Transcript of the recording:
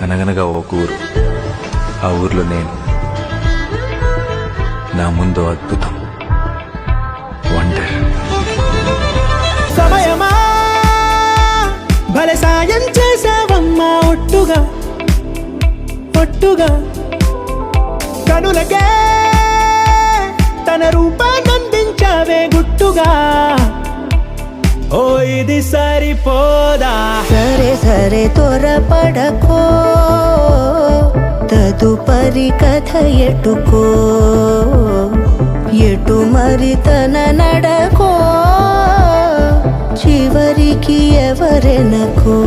అనగనగా ఒక ఊరు, ఆ ఊర్లో నేను. నా ముందు అద్భుతం, వండర్. సమయమా భలే సాయం చేసావమ్మా, ఒట్టుగా ఒట్టుగా కనులకే తన రూపాన్నందించావే గుట్టుగా. ఓ ఇది సరిపోదా? సరే సరే త్వరపడకో, తదుపరి కథ ఎటుకో, ఎటు మరి తన నడకో, చివరికి ఎవరెనకో.